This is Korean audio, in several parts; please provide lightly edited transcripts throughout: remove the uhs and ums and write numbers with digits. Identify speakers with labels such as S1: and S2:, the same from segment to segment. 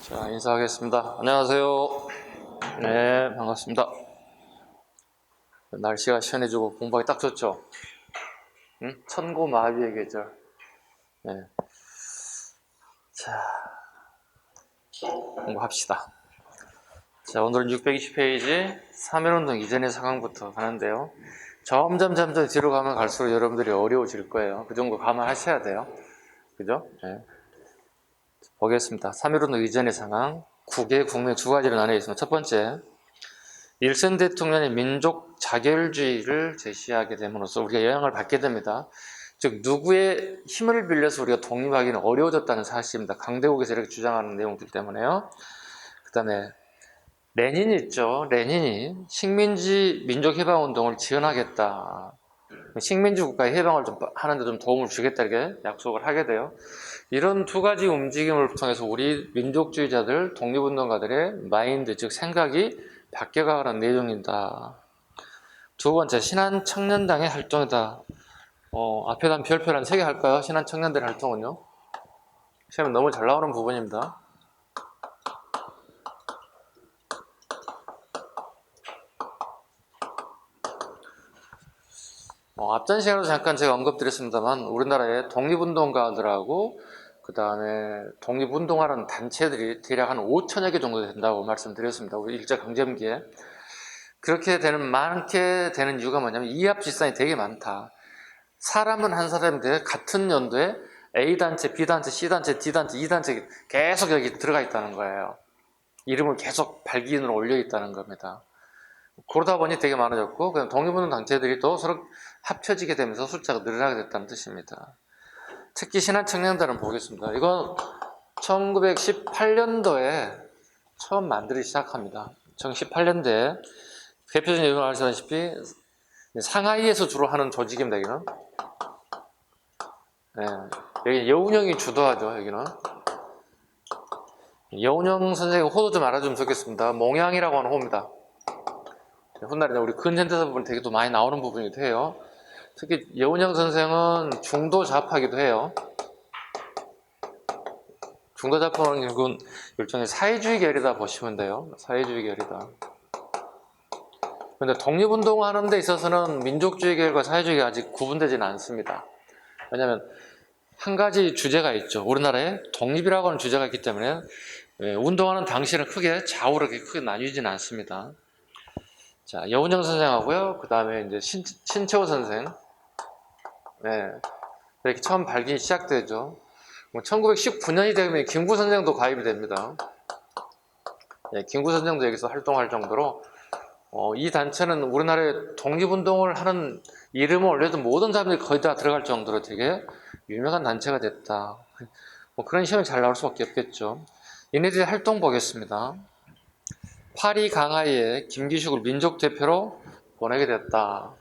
S1: 자, 인사하겠습니다. 안녕하세요. 네, 반갑습니다. 날씨가 시원해지고 공부하기 딱 좋죠? 응? 천고마비의 계절. 네. 자, 공부합시다. 자, 오늘은 620페이지 3.1운동 이전의 상황부터 가는데요. 점점 뒤로 가면 갈수록 여러분들이 어려워질 거예요. 그 정도 감안하셔야 돼요. 그죠? 네. 보겠습니다. 3.1운동 이전의 상황. 국외, 국내 두 가지로 나뉘어 있습니다. 첫 번째, 일선 대통령의 민족 자결주의를 제시하게 됨으로써 우리가 영향을 받게 됩니다. 즉 누구의 힘을 빌려서 우리가 독립하기는 어려워졌다는 사실입니다. 강대국에서 이렇게 주장하는 내용들 때문에요. 그 다음에 레닌이 있죠. 레닌이 식민지 민족해방운동을 지원하겠다. 식민지 국가의 해방을 좀 하는데 좀 도움을 주겠다 이렇게 약속을 하게 돼요. 이런 두 가지 움직임을 통해서 우리 민족주의자들, 독립운동가들의 마인드, 즉 생각이 바뀌어가는 내용이다. 두 번째, 신한청년당의 활동이다. 앞에 단 별표를 한 3개 할까요? 신한청년들의 활동은요. 시험에 너무 잘 나오는 부분입니다. 앞전 시간에도 잠깐 제가 언급드렸습니다만 우리나라의 독립운동가들하고 그 다음에 독립운동하는 단체들이 대략 한 5천여 개 정도 된다고 말씀드렸습니다. 우리 일제강점기에. 그렇게 많게 되는 이유가 뭐냐면 이합집산이 되게 많다. 사람은 한 사람인데 같은 연도에 A단체, B단체, C단체, D단체, E단체 계속 여기 들어가 있다는 거예요. 이름을 계속 발기인으로 올려 있다는 겁니다. 그러다 보니 되게 많아졌고 그냥 독립운동 단체들이 또 서로 합쳐지게 되면서 숫자가 늘어나게 됐다는 뜻입니다. 특히 신한청년단은 보겠습니다. 이건 1918년도에 처음 만들기 시작합니다. 1918년도에 대표적인 예를 아시다시피 상하이에서 주로 하는 조직입니다. 여기는 여기 여운형이 주도하죠. 여기는 여운형 선생님 호도 좀 알아주면 좋겠습니다. 몽양이라고 하는 호입니다. 훗날에 우리 근현대사 부분 되게 또 많이 나오는 부분이기도 해요. 특히 여운형 선생은 중도 좌파기도 해요. 중도 좌파는 결국은 일종의 사회주의 계열이다 보시면 돼요. 사회주의 계열이다. 그런데 독립운동 하는 데 있어서는 민족주의 계열과 사회주의 계열이 아직 구분되지는 않습니다. 왜냐하면 한 가지 주제가 있죠. 우리나라에 독립이라고 하는 주제가 있기 때문에 운동하는 당시는 크게 좌우로 크게 나뉘지는 않습니다. 자, 여운형 선생하고요. 그 다음에 이제 신채호 선생. 이렇게 처음 발견이 시작되죠. 1919년이 되면 김구 선생도 가입이 됩니다. 김구 선생도 여기서 활동할 정도로 이 단체는 우리나라에 독립운동을 하는 이름을 올려도 모든 사람들이 거의 다 들어갈 정도로 되게 유명한 단체가 됐다. 그런 시험이 잘 나올 수밖에 없겠죠. 얘네들의 활동 보겠습니다. 파리 강하이에 김기식을 민족대표로 보내게 됐다.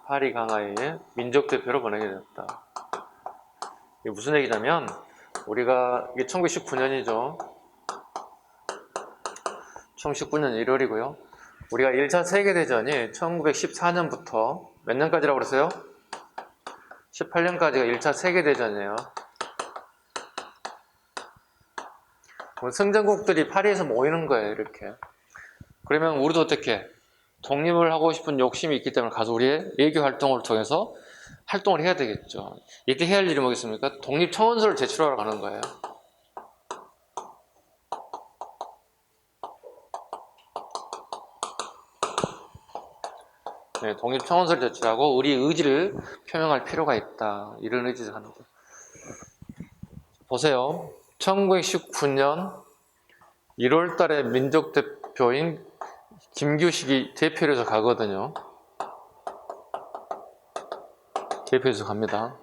S1: 파리 강하이에 민족대표로 보내게 됐다. 이게 무슨 얘기냐면 우리가 이게 1919년이죠. 1919년 1월이고요. 우리가 1차 세계대전이 1914년부터 몇 년까지라고 그랬어요? 18년까지가 1차 세계대전이에요. 승전국들이 파리에서 모이는 거예요, 이렇게. 그러면 우리도 어떻게 독립을 하고 싶은 욕심이 있기 때문에 가서 우리의 외교 활동을 통해서 활동을 해야 되겠죠. 이때 해야 할 일이 뭐겠습니까? 독립청원서를 제출하러 가는 거예요. 독립청원서를 제출하고 우리 의지를 표명할 필요가 있다. 이런 의지를 하는 거예요. 보세요. 1919년 1월 달에 민족대표인 김규식이 대표로서 가거든요. 대표에서 갑니다.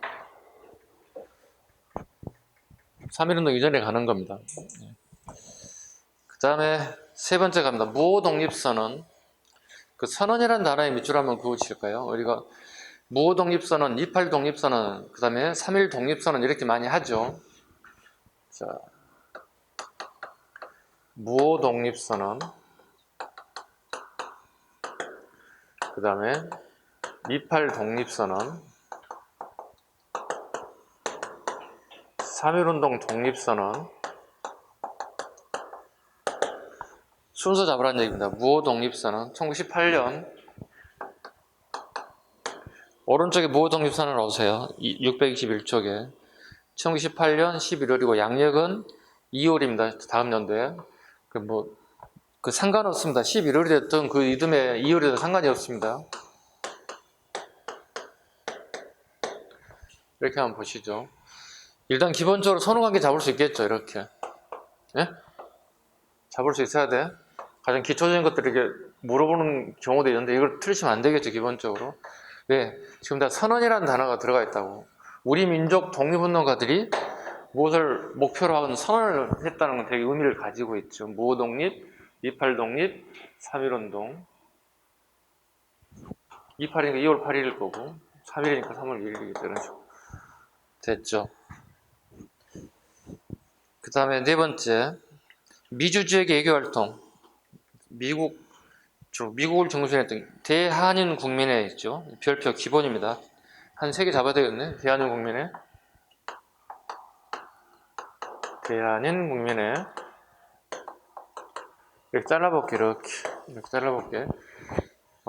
S1: 3.1운동 이전에 가는 겁니다. 그 다음에 세 번째 갑니다. 무호독립선언. 그 선언이라는 단어에 밑줄 한번 그으실까요? 우리가 무호독립선언, 28독립선언, 그 다음에 3.1독립선언 이렇게 많이 하죠. 자, 무호독립선언, 그 다음에 28독립선언, 3.1운동 독립선언. 순서 잡으라는 얘기입니다. 무호 독립선언 1918년. 오른쪽에 무호 독립선언을 오세요. 621쪽에 1918년 11월이고 양력은 2월입니다. 다음 연도에. 그 상관없습니다. 11월이 됐든 그 이듬해 2월이 됐든 상관이 없습니다. 이렇게 한번 보시죠. 일단 기본적으로 선후관계 잡을 수 있겠죠. 이렇게. 예? 잡을 수 있어야 돼. 가장 기초적인 것들을 이렇게 물어보는 경우도 있는데 이걸 틀리시면 안 되겠죠. 기본적으로. 왜? 지금 다 선언이라는 단어가 들어가 있다고. 우리 민족 독립운동가들이 무엇을 목표로 하는 선언을 했다는 건 되게 의미를 가지고 있죠. 무호 독립, 28 독립, 3.1운동. 28이니까 2월 8일일 거고 3일이니까 3월 1일이겠죠. 이런 식으로. 됐죠. 그 다음에 네 번째, 미주지역 외교활동. 미국을 중심으로 했던 대한인 국민회 있죠. 별표 기본입니다. 한 3개 잡아야 되겠네. 대한인 국민회. 대한인 국민회. 이렇게 잘라볼게. 이렇게 잘라볼게.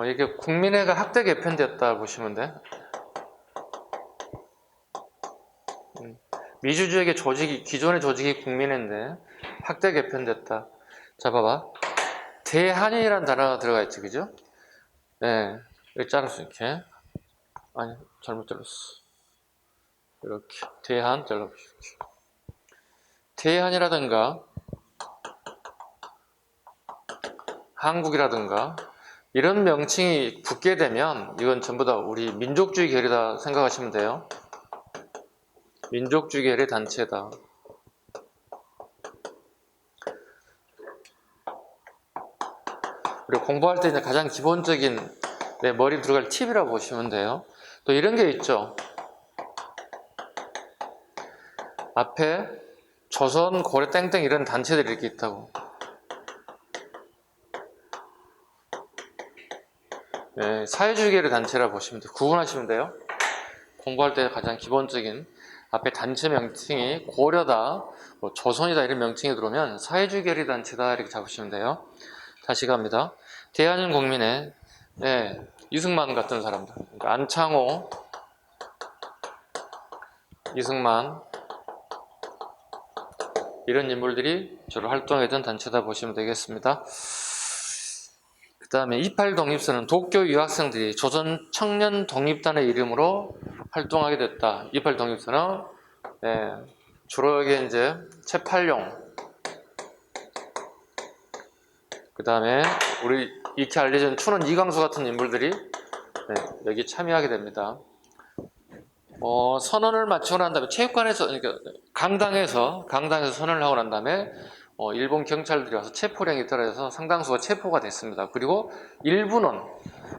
S1: 이게 국민회가 학대 개편되었다 보시면 돼. 미주지역의 조직이, 기존의 조직이 국민회인데 학대 개편됐다. 자, 봐봐. 대한인이라는 단어가 들어가 있지, 그죠? 네, 이렇게 잘랐어, 이렇게. 아니, 잘못 잘랐어. 이렇게. 대한, 잘라보시죠. 대한이라든가, 한국이라든가, 이런 명칭이 붙게 되면, 이건 전부 다 우리 민족주의 결의다 생각하시면 돼요. 민족주의 결의 단체다. 그리고 공부할 때 가장 기본적인 내 머리 들어갈 팁이라고 보시면 돼요. 또 이런 게 있죠. 앞에 조선, 고려, 땡땡 이런 단체들이 이렇게 있다고. 네, 사회주의계열의 단체라고 보시면 돼요. 구분하시면 돼요. 공부할 때 가장 기본적인 앞에 단체 명칭이 고려다, 조선이다 이런 명칭이 들어오면 사회주의 계열의 단체다 이렇게 잡으시면 돼요. 다시 갑니다. 대한인 국민회, 네, 이승만 같은 사람들, 그러니까 안창호, 이승만 이런 인물들이 주로 활동했던 단체다 보시면 되겠습니다. 그 다음에 28 독립선은 도쿄 유학생들이 조선 청년 독립단의 이름으로 활동하게 됐다. 28 독립선은 네, 주로 여기 이제 채팔용, 그 다음에 우리 익히 알려진 춘원 이광수 같은 인물들이 네, 여기 참여하게 됩니다. 선언을 마치고 난 다음에 체육관에서, 그러니까 강당에서 선언을 하고 난 다음에 일본 경찰들이 와서 체포령이 떨어져서 상당수가 체포가 됐습니다. 그리고 일부는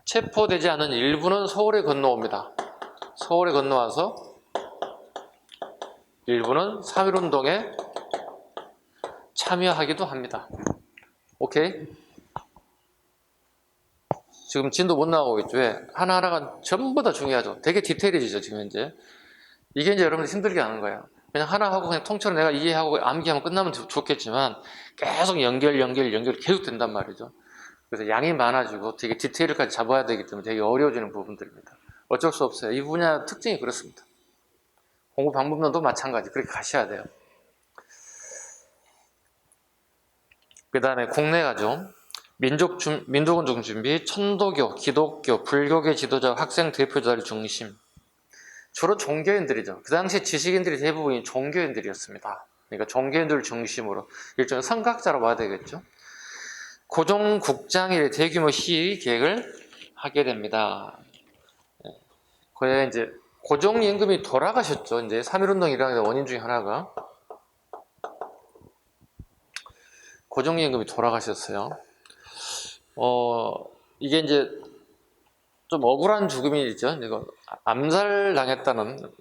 S1: 체포되지 않은 일부는 서울에 건너옵니다. 서울에 건너와서 일부는 3.1운동에 참여하기도 합니다. 오케이? 지금 진도 못 나가고 있죠. 왜? 하나하나가 전부 다 중요하죠. 되게 디테일해지죠, 지금 현재. 이게 이제 여러분들 힘들게 하는 거예요. 그냥 하나 하고 그냥 통째로 내가 이해하고 암기하면 끝나면 좋겠지만 계속 연결 계속 된단 말이죠. 그래서 양이 많아지고 되게 디테일까지 잡아야 되기 때문에 되게 어려워지는 부분들입니다. 어쩔 수 없어요. 이 분야 특징이 그렇습니다. 공부 방법론도 마찬가지. 그렇게 가셔야 돼요. 그 다음에 국내 가죠. 민족운동 준비, 천도교, 기독교, 불교계 지도자, 학생 대표자를 중심. 주로 종교인들이죠. 그 당시 지식인들이 대부분이 종교인들이었습니다. 그러니까 종교인들을 중심으로 일종의 선각자로 봐야 되겠죠. 고종국장이 대규모 시위 계획을 하게 됩니다. 거기에 이제 고종임금이 돌아가셨죠. 이제 3.1운동 일어나는 원인 중에 하나가 고종임금이 돌아가셨어요. 이게 이제 좀 억울한 죽음이죠. 이거 암살 당했다는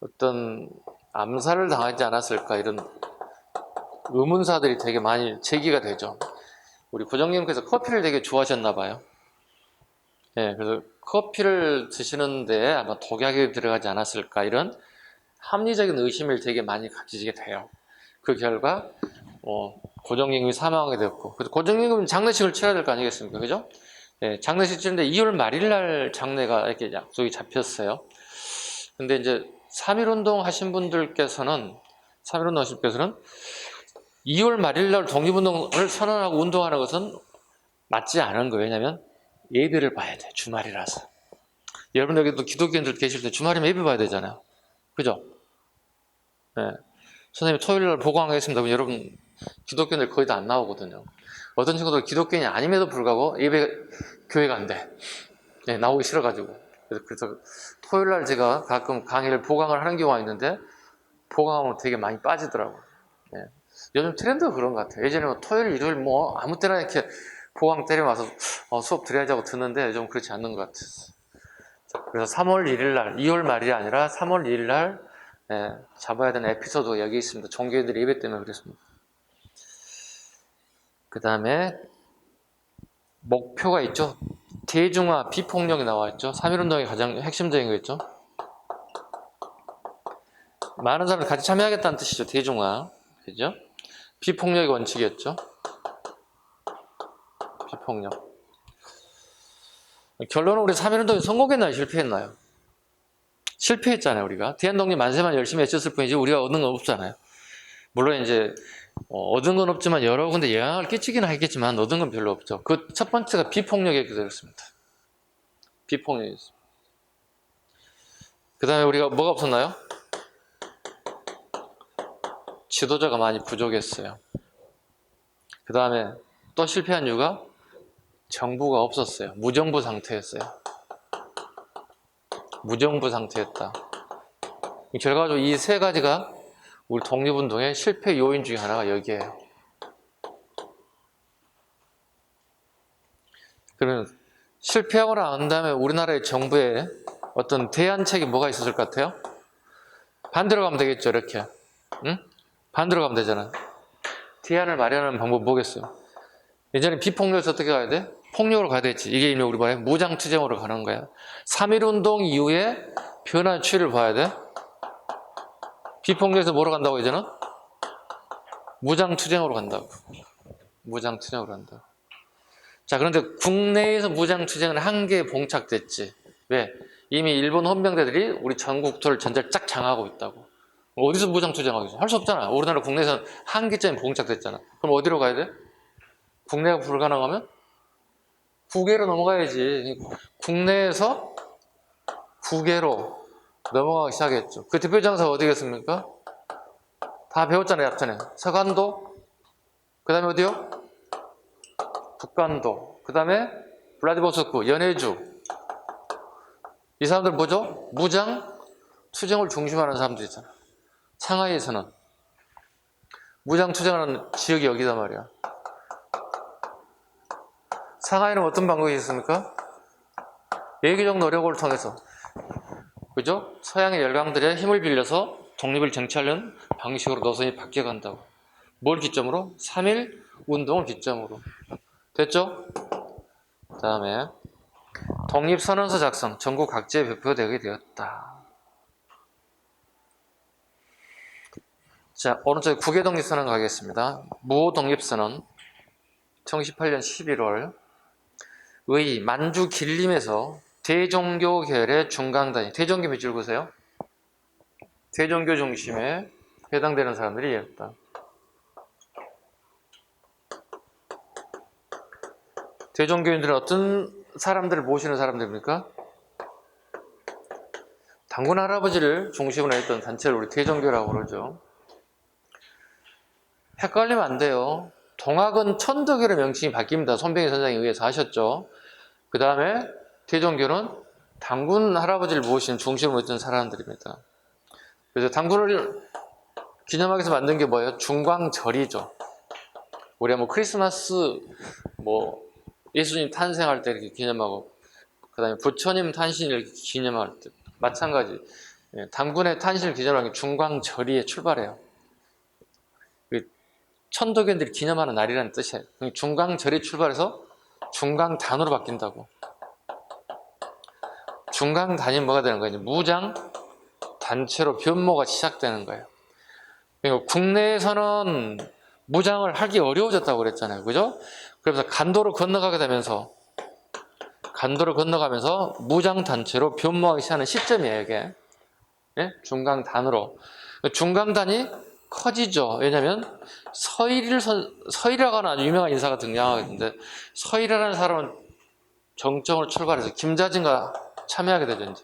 S1: 어떤 암살을 당하지 않았을까 이런 의문사들이 되게 많이 제기가 되죠. 우리 고종님께서 커피를 되게 좋아하셨나 봐요. 예, 그래서 커피를 드시는데 아마 독약이 들어가지 않았을까 이런 합리적인 의심을 되게 많이 가지게 돼요. 그 결과 고종임금이 사망하게 됐고, 고종임금은 장례식을 치러야 될 거 아니겠습니까, 그죠? 예, 장례식 치는데 2월 말일날 장례가 이렇게 약속이 잡혔어요. 근데 이제 3.1운동 하신 분들께서는 2월 말일날 독립운동을 선언하고 운동하는 것은 맞지 않은 거예요. 왜냐하면 예배를 봐야 돼, 주말이라서. 여러분 여기도 기독교인들 계실 때 주말이면 예배 봐야 되잖아요, 그죠? 네. 선생님 토요일날 보강하겠습니다. 그럼 여러분 기독교인들 거의 다 안 나오거든요. 어떤 친구들 기독교인이 아님에도 불구하고 예배 교회 간대. 네, 나오기 싫어가지고. 그래서 토요일날 제가 가끔 강의를 보강을 하는 경우가 있는데 보강하면 되게 많이 빠지더라고요. 네. 요즘 트렌드가 그런 것 같아요. 예전에 토요일, 일요일 뭐 아무 때나 이렇게 보강 때려와서 수업 드려야지 하고 듣는데 요즘 그렇지 않는 것 같아요. 그래서 3월 1일 날, 2월 말이 아니라 3월 1일 날 잡아야 되는 에피소드가 여기 있습니다. 종교인들이 예배 때문에 그랬습니다. 그 다음에 목표가 있죠. 대중화, 비폭력이 나와 있죠. 3.1운동의 가장 핵심적인 거 있죠. 많은 사람들 같이 참여하겠다는 뜻이죠. 대중화. 그죠? 비폭력의 원칙이었죠. 비폭력. 결론은 우리 3.1운동이 성공했나요? 실패했나요? 실패했잖아요, 우리가. 대한독립 만세만 열심히 했었을 뿐이지 우리가 얻은 건 없잖아요. 물론 이제 얻은 건 없지만 여러 군데 영향을 끼치기는 하겠지만 얻은 건 별로 없죠. 그 첫 번째가 비폭력에 그랬습니다. 비폭력이었습니다. 그 다음에 우리가 뭐가 없었나요? 지도자가 많이 부족했어요. 그 다음에 또 실패한 이유가 정부가 없었어요. 무정부 상태였어요. 무정부 상태였다. 결과적으로 이 세 가지가 우리 독립운동의 실패 요인 중에 하나가 여기에요. 그러면 실패하고 난 다음에 우리나라의 정부에 어떤 대안책이 뭐가 있었을 것 같아요? 반대로 가면 되겠죠, 이렇게. 응? 반대로 가면 되잖아. 대안을 마련하는 방법 뭐겠어요? 예전에 비폭력에서 어떻게 가야 돼? 폭력으로 가야 되지. 이게 우리 뭐예요? 무장투쟁으로 가는 거야. 3.1운동 이후에 변화 추이를 봐야 돼. 비폭력에서 뭐로 간다고 이제는? 무장투쟁으로 간다고. 무장투쟁으로 간다고. 자, 그런데 국내에서 무장투쟁은 한계에 봉착됐지. 왜? 이미 일본 헌병대들이 우리 전국토를 전체를 쫙 장악하고 있다고. 어디서 무장투쟁하겠어? 할 수 없잖아. 우리나라 국내에서는 한계점에 봉착됐잖아. 그럼 어디로 가야 돼? 국내가 불가능하면 국외로 넘어가야지. 국내에서 국외로 넘어가기 시작했죠. 그 대표 장사가 어디겠습니까? 다 배웠잖아요, 앞전에. 서간도, 그 다음에 어디요? 북간도, 그 다음에 블라디보스토크, 연해주. 이 사람들 뭐죠? 무장 투쟁을 중심하는 사람들이잖아. 상하이에서는 무장 투쟁하는 지역이 여기단 말이야. 상하이는 어떤 방법이 있습니까? 예기적 노력을 통해서, 그죠? 서양의 열강들의 힘을 빌려서 독립을 쟁취하려는 방식으로 노선이 바뀌어간다고. 뭘 기점으로? 3.1 운동을 기점으로. 됐죠? 그 다음에 독립선언서 작성, 전국 각지에 배포되게 되었다. 자, 오른쪽에 국외독립선언 가겠습니다. 무호독립선언 2018년 11월 의 만주 길림에서 대종교계열의 중강단위, 대종교 밑줄 보세요. 대종교 중심에 해당되는 사람들이 있다. 대종교인들은 어떤 사람들을 모시는 사람들입니까? 단군 할아버지를 중심으로 했던 단체를 우리 대종교라고 그러죠. 헷갈리면 안 돼요. 동학은 천도교로 명칭이 바뀝니다. 손병희 선장에 의해서 하셨죠. 그 다음에 대종교는 단군 할아버지를 모신 중심으로 했던 사람들입니다. 그래서 단군을 기념하기 위해서 만든 게 뭐예요? 중광절이죠. 우리가 뭐 크리스마스, 뭐 예수님 탄생할 때 이렇게 기념하고, 그 다음에 부처님 탄신을 이렇게 기념할 때 마찬가지. 단군의 탄신을 기념하는 게 중광절이에 출발해요. 천도교인들이 기념하는 날이라는 뜻이에요. 중광절이 출발해서 중광단으로 바뀐다고. 중강단이 뭐가 되는 거예요? 무장 단체로 변모가 시작되는 거예요. 그러니까 국내에서는 무장을 하기 어려워졌다고 그랬잖아요. 그죠? 그래서 간도를 건너가면서 무장 단체로 변모하기 시작하는 시점이에요, 이게. 예? 중강단으로. 중강단이 커지죠. 왜냐면 서일이라고 하는 아주 유명한 인사가 등장하겠는데, 서일이라는 사람은 정청으로 출발해서 김자진과 참여하게 되죠, 이제.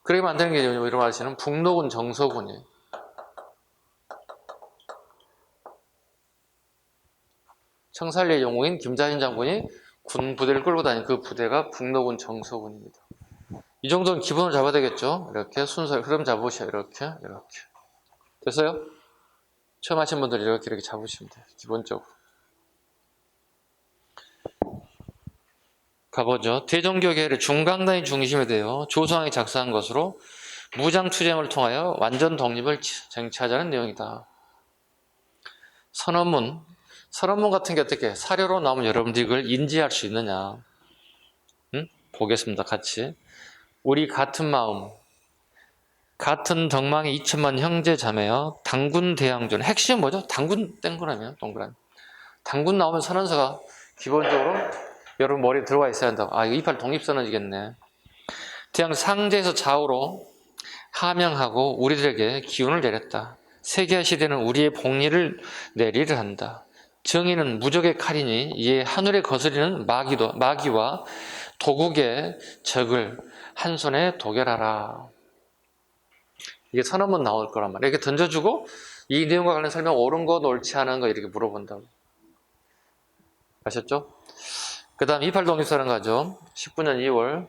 S1: 그렇게 만드는 게 이런 말하시는 북록은 정서군이에요. 청산리의 영웅인 김자진 장군이 군 부대를 끌고 다닌 그 부대가 북록은 정서군입니다. 이 정도는 기본을 잡아야 되겠죠. 이렇게 순서 흐름 잡으셔요. 이렇게 됐어요? 처음 하신 분들 이렇게 잡으시면 돼요. 기본적으로. 가보죠. 대종교계를 중강단이 중심이 되어 조성왕이 작성한 것으로 무장투쟁을 통하여 완전 독립을 쟁취하자는 내용이다. 선언문 같은 게 어떻게 사료로 나오면 여러분들이 이걸 인지할 수 있느냐. 보겠습니다. 같이. 우리 같은 마음, 같은 덕망의 2천만 형제 자매여 당군 대항전. 핵심은 뭐죠? 당군 땡그라면 동그라미. 당군 나오면 선언서가 기본적으로 여러분 머리에 들어가 있어야 한다. 이거 28 독립선언이겠네. 대항 상제에서 좌우로 하명하고 우리들에게 기운을 내렸다. 세계화 시대는 우리의 복리를 내리를 한다. 정의는 무적의 칼이니 이에 하늘에 거스리는 마귀와 도국의 적을 한 손에 도결하라. 이게 선언문 나올 거란 말이에요. 이렇게 던져주고 이 내용과 관련 설명 옳은 거 옳지 않은 거 이렇게 물어본다고. 아셨죠? 그 다음 28 독립선언 가죠. 19년 2월.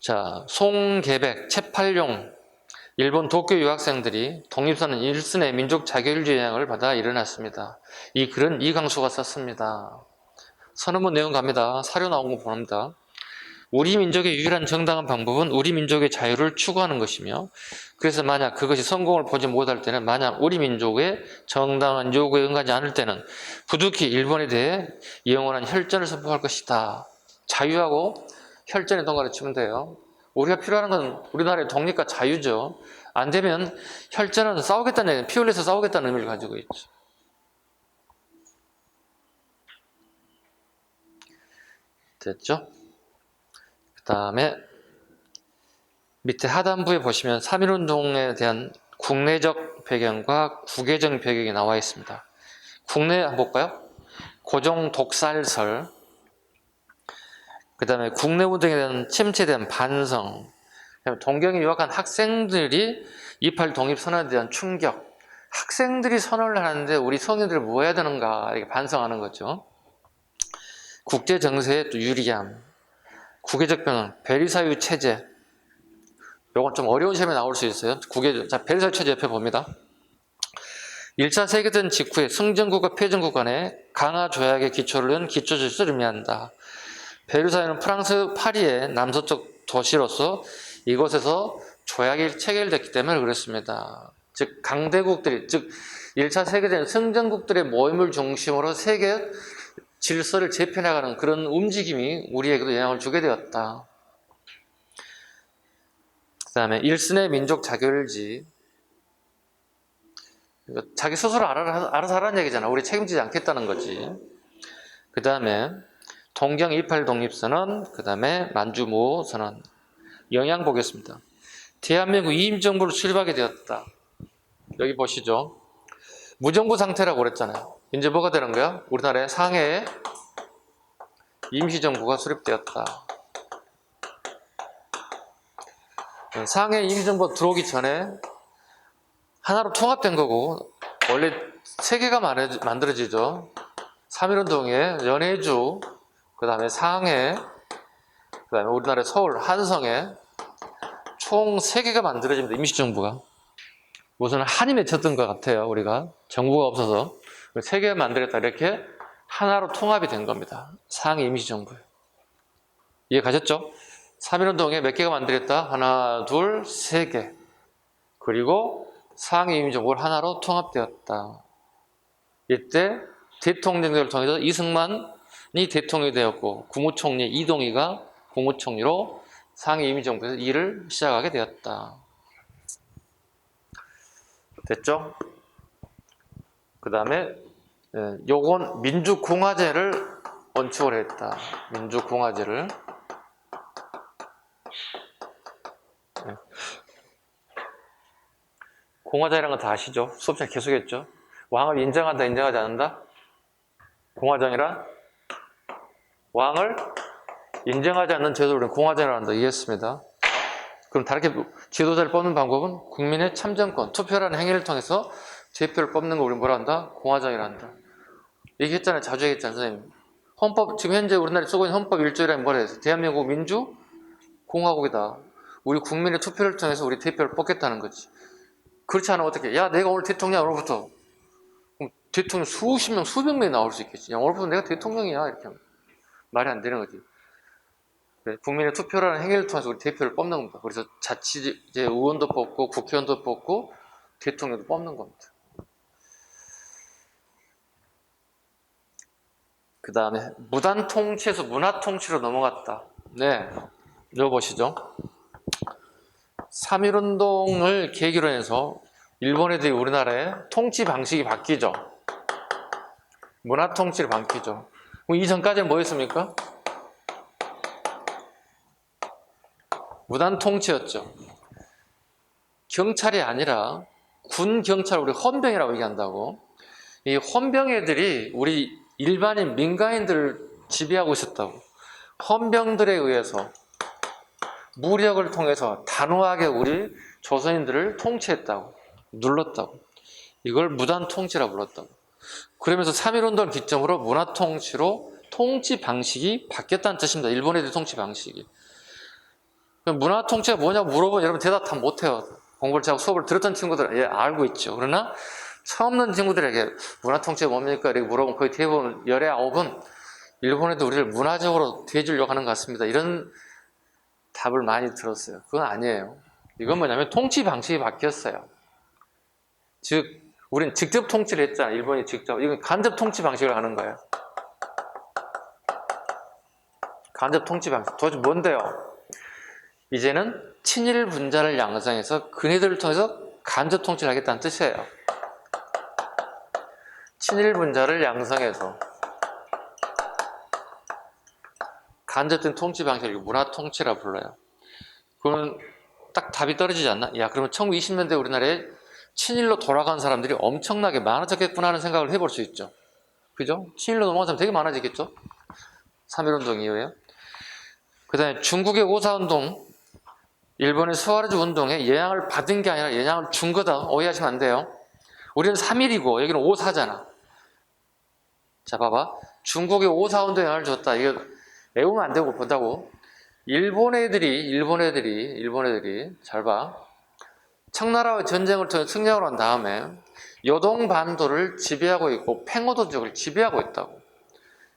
S1: 자, 송계백, 채팔룡, 일본 도쿄 유학생들이 독립선언 일순의 민족 자결주의 영향을 받아 일어났습니다. 이 글은 이강수가 썼습니다. 선언문 내용 갑니다. 사료 나온 거 봅니다. 우리 민족의 유일한 정당한 방법은 우리 민족의 자유를 추구하는 것이며, 그래서 만약 그것이 성공을 보지 못할 때는, 만약 우리 민족의 정당한 요구에 응하지 않을 때는 부득이 일본에 대해 영원한 혈전을 선포할 것이다. 자유하고 혈전에 동가를 치면 돼요. 우리가 필요한 건 우리나라의 독립과 자유죠. 안 되면 혈전은 싸우겠다는 얘기는 피 흘려서 싸우겠다는 의미를 가지고 있죠. 됐죠? 그 다음에 밑에 하단부에 보시면 3.1운동에 대한 국내적 배경과 국외적 배경이 나와 있습니다. 국내 한번 볼까요? 고종 독살설, 그 다음에 국내 운동에 대한 침체에 대한 반성, 동경에 유학한 학생들이 28 독립선언에 대한 충격, 학생들이 선언을 하는데 우리 성인들이 뭐 해야 되는가 이렇게 반성하는 거죠. 국제정세의 또 유리함, 국외적 변화, 베르사유 체제. 요건 좀 어려운 시험에 나올 수 있어요. 자, 베르사유 체제 옆에 봅니다. 1차 세계대전 직후에 승전국과 패전국 간의 강화 조약의 기초를 둔 기초질서를 의미한다. 베르사유는 프랑스 파리의 남서쪽 도시로서 이곳에서 조약이 체결됐기 때문에 그렇습니다. 즉 강대국들이, 즉 1차 세계대전 승전국들의 모임을 중심으로 세계 질서를 재편해가는 그런 움직임이 우리에게도 영향을 주게 되었다. 그 다음에 일순의 민족 자결지, 자기 스스로 알아서 하라는 얘기잖아. 우리 책임지지 않겠다는 거지. 그 다음에 동경 28 독립선언, 그 다음에 만주모 선언. 영향 보겠습니다. 대한민국 이임정부를 수립하게 되었다. 여기 보시죠. 무정부 상태라고 그랬잖아요. 이제 뭐가 되는 거야? 우리나라의 상해에 임시정부가 수립되었다. 상해 임시정부가 들어오기 전에 하나로 통합된 거고, 원래 세 개가 만들어지죠. 3.1운동에 연해주, 그 다음에 상해, 그 다음에 우리나라의 서울, 한성에 총 3개가 만들어집니다. 임시정부가. 무슨 한이 맺혔던 것 같아요. 우리가 정부가 없어서 3개가 만들었다. 이렇게 하나로 통합이 된 겁니다. 상해 임시정부. 이해 가셨죠? 3.1운동에 몇 개가 만들었다? 하나, 둘, 3개. 그리고 상해 임시정부를 하나로 통합되었다. 이때 대통령제를 통해서 이승만 대통령이 되었고 국무총리 이동희가 국무총리로 상해 임의정부에서 일을 시작하게 되었다. 됐죠? 그 다음에 요건 민주공화제를 원칙으로 했다. 민주공화제를. 공화제라는 건 다 아시죠? 수업 시간에 계속 했죠? 왕을 인정한다, 인정하지 않는다? 공화정이란? 왕을 인정하지 않는 제도를 우리는 공화제라고 한다. 이해했습니다. 그럼 다르게 지도자를 뽑는 방법은 국민의 참정권, 투표라는 행위를 통해서 대표를 뽑는 거 우리는 뭐라 한다? 공화정이라 한다. 얘기했잖아요. 자주 얘기했잖아요, 선생님. 헌법, 지금 현재 우리나라에 쓰고 있는 헌법 1조라는 뭐라 해서 대한민국 민주공화국이다. 우리 국민의 투표를 통해서 우리 대표를 뽑겠다는 거지. 그렇지 않으면 어떻게? 야, 내가 오늘 대통령이야, 오늘부터. 그럼 대통령 수십 명, 수백 명이 나올 수 있겠지. 야, 오늘부터 내가 대통령이야. 이렇게 하면. 말이 안 되는 거지. 국민의 투표라는 행위를 통해서 우리 대표를 뽑는 겁니다. 그래서 자치제 의원도 뽑고, 국회의원도 뽑고, 대통령도 뽑는 겁니다. 그 다음에 무단 통치에서 문화 통치로 넘어갔다. 네, 이거 보시죠. 3.1운동을 계기로 해서 일본 애들이 우리나라의 통치 방식이 바뀌죠. 문화 통치로 바뀌죠. 그럼 이전까지는 뭐였습니까? 무단 통치였죠. 경찰이 아니라 군 경찰, 우리 헌병이라고 얘기한다고. 이 헌병 애들이 우리 일반인 민간인들을 지배하고 있었다고. 헌병들에 의해서 무력을 통해서 단호하게 우리 조선인들을 통치했다고, 눌렀다고. 이걸 무단 통치라고 불렀다고. 그러면서 3.1운동을 기점으로 문화 통치로 통치 방식이 바뀌었다는 뜻입니다. 일본 애들 통치 방식이. 문화 통치가 뭐냐고 물어보면 여러분 대답 다 못해요. 공부를 제가 수업을 들었던 친구들은 예, 알고 있죠. 그러나 처음 듣는 친구들에게 문화 통치가 뭡니까? 이렇게 물어보면 거의 대부분 열의 9은 일본 애들 우리를 문화적으로 대해주려고 하는 것 같습니다. 이런 답을 많이 들었어요. 그건 아니에요. 이건 뭐냐면 통치 방식이 바뀌었어요. 즉 우린 직접 통치를 했잖아요. 일본이 직접. 이건 간접 통치 방식을 하는 거예요. 간접 통치 방식. 도대체 뭔데요? 이제는 친일 분자를 양성해서 그네들을 통해서 간접 통치를 하겠다는 뜻이에요. 친일 분자를 양성해서 간접된 통치 방식을 문화 통치라 불러요. 그러면 딱 답이 떨어지지 않나? 야, 그러면 1920년대 우리나라에 친일로 돌아간 사람들이 엄청나게 많아졌겠구나 하는 생각을 해볼 수 있죠. 그죠? 친일로 넘어간 사람 되게 많아지겠죠? 3.1운동 이후에. 그 다음에 중국의 오사운동, 일본의 스와르즈 운동에 영향을 받은 게 아니라 영향을 준 거다. 오해하시면 안 돼요. 우리는 3.1이고 여기는 5.4잖아. 자, 봐봐. 중국의 5.4운동에 영향을 줬다. 이거 외우면 안 되고 본다고. 일본 애들이 잘 봐. 청나라와 전쟁을 통해 승리하고 난 다음에 요동반도를 지배하고 있고 팽오도 지역을 지배하고 있다고.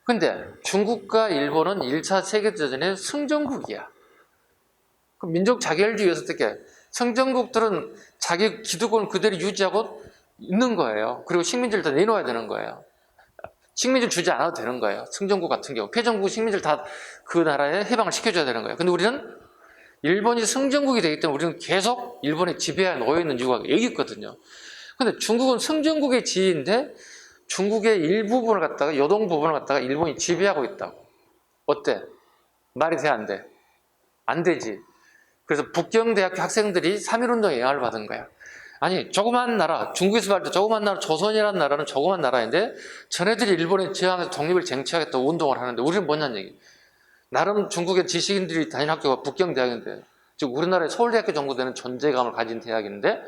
S1: 근데 중국과 일본은 1차 세계대전의 승전국이야. 그럼 민족 자결주의에서 어떻게? 승전국들은 자기 기득권을 그대로 유지하고 있는 거예요. 그리고 식민지를 다 내놓아야 되는 거예요. 식민지를 주지 않아도 되는 거예요. 승전국 같은 경우. 패전국 식민지를 다 그 나라에 해방을 시켜줘야 되는 거예요. 근데 우리는 일본이 승전국이 되기 때문에 우리는 계속 일본의 지배하에 놓여있는 이유가 여기 있거든요. 근데 중국은 승전국의 지위인데 중국의 일부분을 갖다가, 요동 부분을 갖다가 일본이 지배하고 있다고. 어때? 말이 돼, 안 돼? 안 되지. 그래서 북경대학교 학생들이 3.1운동에 영향을 받은 거야. 아니, 조그만 나라, 중국에서 말할 때 조그만 나라, 조선이라는 나라는 조그만 나라인데 전애들이 일본에 저항해서 독립을 쟁취하겠다고 운동을 하는데 우리는 뭐냐는 얘기. 나름 중국의 지식인들이 다니는 학교가 북경대학인데, 즉 우리나라의 서울대학교 정도 되는 존재감을 가진 대학인데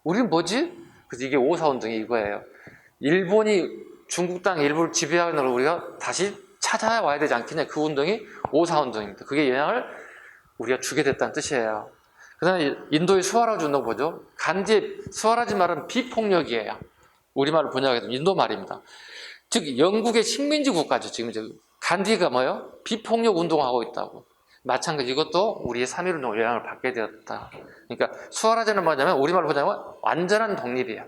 S1: 우리는 뭐지? 그래서 이게 5.4운동이 이거예요. 일본이 중국 땅 일부를 지배하는 걸 우리가 다시 찾아와야 되지 않겠냐. 그 운동이 5.4운동입니다. 그게 영향을 우리가 주게 됐다는 뜻이에요. 그 다음에 인도의 스와라지 운동 보죠. 간지, 스와라지 말은 비폭력이에요. 우리말로 번역해서 인도 말입니다. 즉 영국의 식민지 국가죠. 지금 이제 간디가 뭐예요? 비폭력 운동하고 있다고. 마찬가지 이것도 우리의 3.1운동 영향을 받게 되었다. 그러니까 스와라지는 뭐냐면 우리말로 보자면 완전한 독립이야.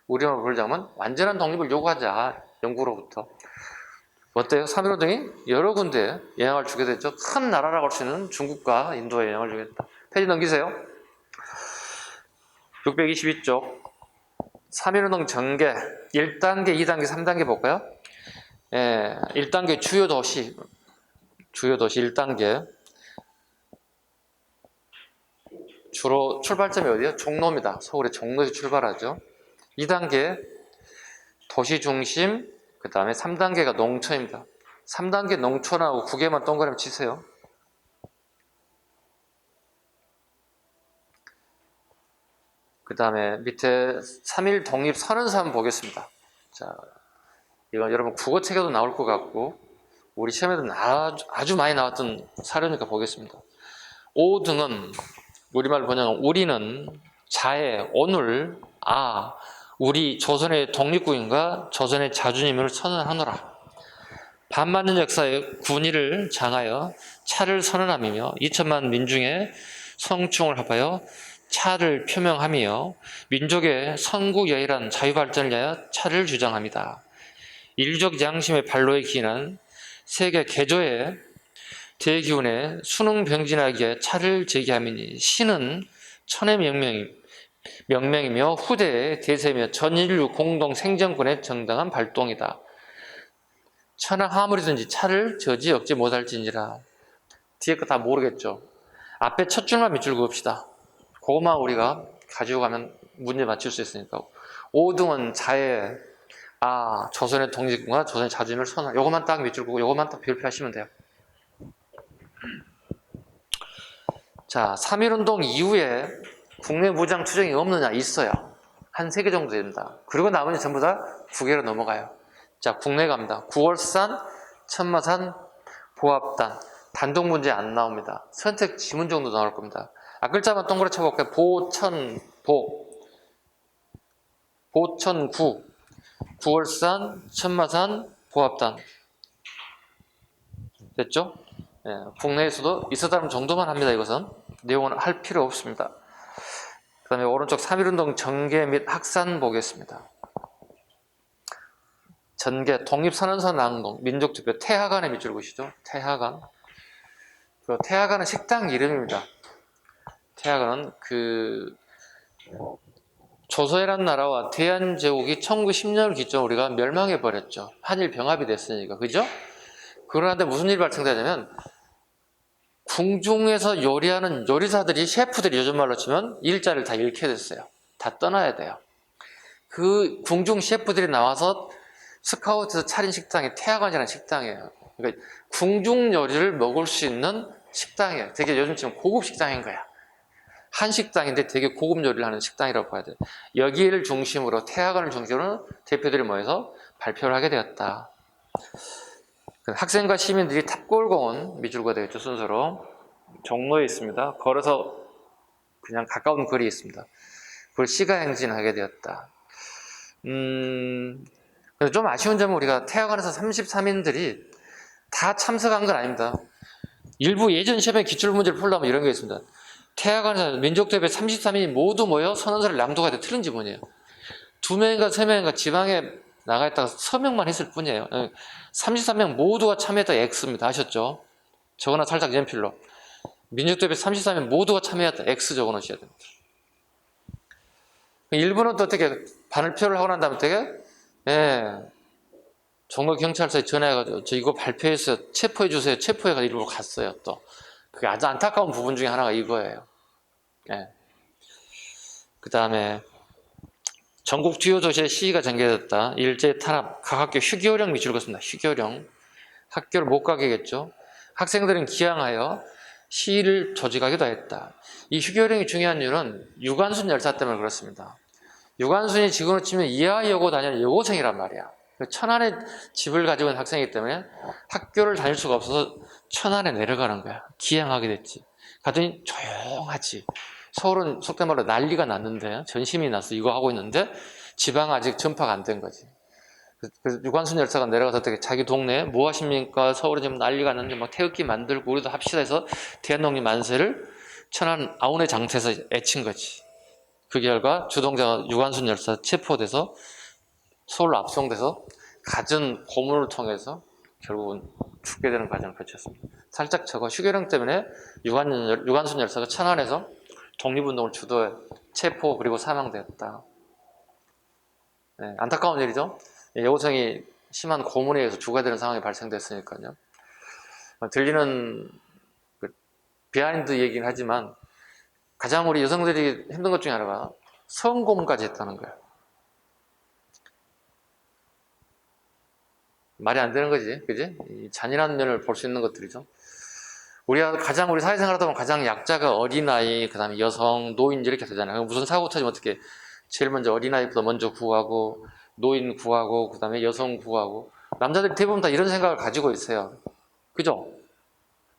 S1: 우리말로 보자면 완전한 독립을 요구하자. 영국으로부터. 어때요? 3.15운동이 여러 군데에 영향을 주게 됐죠. 큰 나라라고 할 수 있는 중국과 인도에 영향을 주게 됐다. 페이지 넘기세요. 622쪽 3.15운동 전개 1단계, 2단계, 3단계 볼까요? 1단계 주요 도시 1단계 주로 출발점이 어디예요? 종로입니다. 서울의 종로에서 출발하죠. 2단계 도시 중심, 그 다음에 3단계가 농촌입니다. 3단계 농촌하고 9개만 동그라미 치세요. 그 다음에 밑에 3.1 독립 선언서 한번 보겠습니다. 자, 이건 여러분 국어책에도 나올 것 같고 우리 시험에도 아주 많이 나왔던 사료니까 보겠습니다. 5등은 우리말 번역은 우리는 자해, 오늘, 우리 조선의 독립군인과 조선의 자주님을 선언하노라. 반만년 역사의 군의를 장하여 차를 선언하며 2천만 민중의 성충을 합하여 차를 표명하며 민족의 선구여일한 자유발전을 위하여 차를 주장합니다. 인류적 양심의 발로에 기인한 세계 개조의 대기운에 수능병진하기 위해 차를 제기하미니 신은 천의 명명이며 후대의 대세이며 전인류 공동 생존권의 정당한 발동이다. 천하 화물이든지 차를 저지 억지 못할지니라. 뒤에 거 다 모르겠죠. 앞에 첫 줄만 밑줄 그읍시다. 그것만 우리가 가지고 가면 문제 맞출 수 있으니까. 5등은 자해, 조선의 독립군과 조선의 자주님을 선언. 요것만 딱 밑줄 그고 요것만 딱 별표하시면 돼요. 자, 3.1운동 이후에 국내 무장 투쟁이 없느냐? 있어요. 한 3개 정도 됩니다. 그리고 나머지 전부 다 9개로 넘어가요. 자, 국내 갑니다. 9월산, 천마산, 보합단. 단독 문제 안 나옵니다. 선택 지문 정도 나올 겁니다. 글자만 동그랗게 쳐볼게요. 보천구, 9월산, 천마산, 보합단. 됐죠? 국내에서도 있었다는 정도만 합니다. 이것은 내용은 할 필요 없습니다. 그 다음에 오른쪽 3.1운동 전개 및 확산 보겠습니다. 전개, 독립선언서 나온 거, 민족투표, 태하관의 밑줄 보시죠. 태하관. 그 태하관은 식당 이름입니다. 태하관은 조선이라는 나라와 대한제국이 1910년을 기점으로 우리가 멸망해 버렸죠. 한일 병합이 됐으니까, 그죠? 그런데 무슨 일이 발생되냐면 궁중에서 요리하는 요리사들이, 셰프들이 요즘 말로 치면 일자를 다 잃게 됐어요. 다 떠나야 돼요. 그 궁중 셰프들이 나와서 스카우트에서 차린 식당이 태하관이라는 식당이에요. 그러니까 궁중 요리를 먹을 수 있는 식당이에요. 되게 요즘 지금 고급 식당인 거야. 한식당인데 되게 고급 요리를 하는 식당이라고 봐야 돼요. 여기를 중심으로, 태하관을 중심으로 대표들이 모여서 발표를 하게 되었다. 학생과 시민들이 탑골공원, 밑줄가 되겠죠, 순서로. 종로에 있습니다. 걸어서 그냥 가까운 거리에 있습니다. 그걸 시가행진하게 되었다. 근데 좀 아쉬운 점은 우리가 태하관에서 33인들이 다 참석한 건 아닙니다. 일부 예전 시험에 기출문제를 풀려면 이런 게 있습니다. 태하관에서 민족대회 33인이 모두 모여 선언서를 낭독해야 돼. 틀린 지문이에요. 2명인가 3명인가 지방에 나가 있다가 서명만 했을 뿐이에요. 33명 모두가 참여했다 X입니다. 아셨죠? 적어놔 살짝 연필로. 민족대회 33명 모두가 참여했다 X 적어놓으셔야 됩니다. 일부는 또 어떻게 발표를 하고 난 다음에 어떻게? 종로경찰서에 전화해가지고 저 이거 발표해서 체포해주세요. 체포해가지고 일부러 갔어요. 또 그게 아주 안타까운 부분 중에 하나가 이거예요. 그 다음에 전국 주요 도시의 시위가 전개됐다. 일제 탄압, 각 학교 휴교령 밑줄 긋습니다. 휴교령. 학교를 못 가게겠죠. 학생들은 기항하여 시위를 조직하기도 했다. 이 휴교령이 중요한 이유는 유관순 열사 때문에 그렇습니다. 유관순이 지금으로 치면 이하여고 다니는 여고생이란 말이야. 천안에 집을 가지고 있는 학생이기 때문에 학교를 다닐 수가 없어서 천안에 내려가는 거야. 기항하게 됐지. 가더니 조용하지. 서울은 속된 말로 난리가 났는데, 전심이 나서 이거 하고 있는데 지방 아직 전파가 안 된 거지. 그래서 유관순 열사가 내려가서 어떻게 자기 동네에 뭐 하십니까? 서울에 지금 난리가 났는데 막 태극기 만들고 우리도 합시다 해서 대한독립 만세를 천안 아운의 장터에서 애친 거지. 그 결과 주동자 유관순 열사 체포돼서 서울로 압송돼서 갖은 고문을 통해서 결국은 죽게 되는 과정을 거쳤습니다. 살짝 저거 휴교령 때문에 유관순 열사가 천안에서 독립운동을 주도해 체포 그리고 사망되었다. 네, 안타까운 일이죠. 여고생이 심한 고문에 의해서 죽어야 되는 상황이 발생됐으니까요. 들리는 그 비하인드 얘기긴 하지만 가장 우리 여성들이 힘든 것 중에 하나가 성고문까지 했다는 거예요. 말이 안 되는 거지, 그지? 이 잔인한 면을 볼 수 있는 것들이죠. 우리 사회생활 하다 보면 가장 약자가 어린아이, 그 다음에 여성, 노인 이렇게 되잖아요. 무슨 사고 터지면 어떻게 제일 먼저 어린아이부터 먼저 구하고, 노인 구하고, 그 다음에 여성 구하고. 남자들이 대부분 다 이런 생각을 가지고 있어요. 그죠?